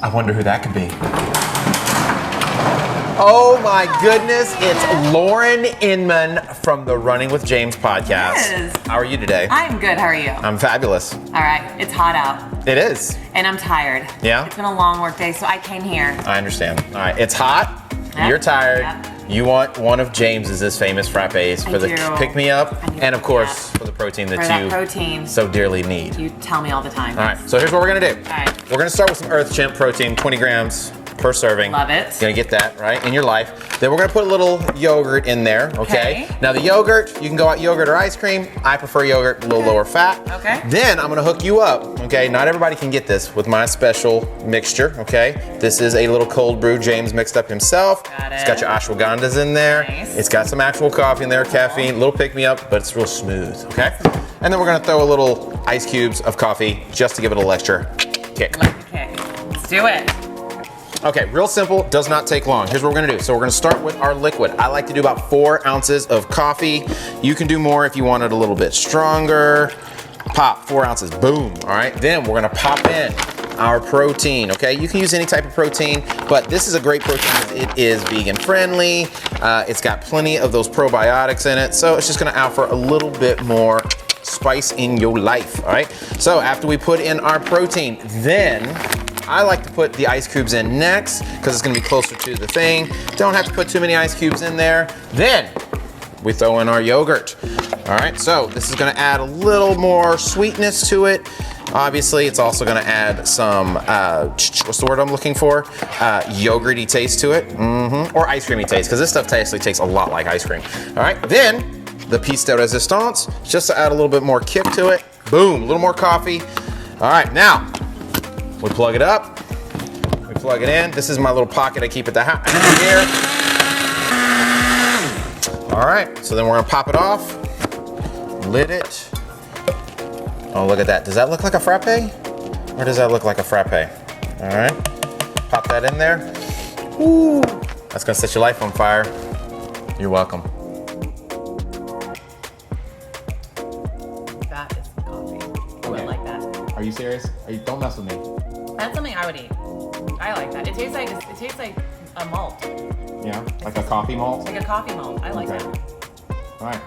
I wonder who that could be. Oh my goodness, it's Lauren Inman from the Running with James podcast. Yes. How are you today? I'm good, how are you? I'm fabulous. All right, it's hot out. It is. And I'm tired. Yeah? It's been a long work day, so I came here. I understand. All right, it's hot, Yep. you're tired, Yep. you want one of James's famous frappes for the do. pick-me-up, I need and of that. course, for the protein For that that you protein. so dearly need. You tell me all the time. All right, so here's what we're gonna do. All right. We're gonna start with some EarthChimp protein, 20 grams per serving. Love it. You're gonna get that, right, in your life. Then we're gonna put a little yogurt in there, okay? Okay. Now the yogurt, you can go out yogurt or ice cream. I prefer yogurt, a little lower fat. Okay. Then I'm gonna hook you up, okay? Not everybody can get this with my special mixture, okay? This is a little cold brew James mixed up himself. Got It's it. got your ashwagandhas in there. Nice. It's got some actual coffee in there, caffeine, a little pick-me-up, but it's real smooth, okay? And then we're gonna throw a little ice cubes of coffee just to give it a little extra kick. Okay, let's do it. Okay, real simple, does not take long. Here's what we're gonna do. So we're gonna start with our liquid. I like to do about 4 ounces of coffee. You can do more if you want it a little bit stronger. Pop, 4 ounces, boom, all right? Then we're gonna pop in our protein, okay? You can use any type of protein, but this is a great protein. It is vegan friendly. It's got plenty of those probiotics in it, so it's just gonna offer a little bit more spice in your life, all right? So after we put in our protein, then I like to put the ice cubes in next because it's gonna be closer to the thing. Don't have to put too many ice cubes in there. Then we throw in our yogurt. All right, so this is gonna add a little more sweetness to it. Obviously, it's also gonna add some, what's the word I'm looking for? Yogurty taste to it, or ice creamy taste, because this stuff actually tastes a lot like ice cream. All right, then the piece de resistance, just to add a little bit more kick to it. Boom, a little more coffee. All right, now, we plug it up, we plug it in. This is my little pocket I keep at the here. All right, so then we're gonna pop it off, lid it. Oh, look at that. Does that look like a frappe? Or does that look like a frappe? All right, pop that in there. Woo, that's gonna set your life on fire. You're welcome. That is coffee. Okay. I like that. Are you serious? Don't mess with me. That's something I would eat. I like that. It tastes like a malt. Yeah, like a coffee malt? Like a coffee malt. I like that. All right.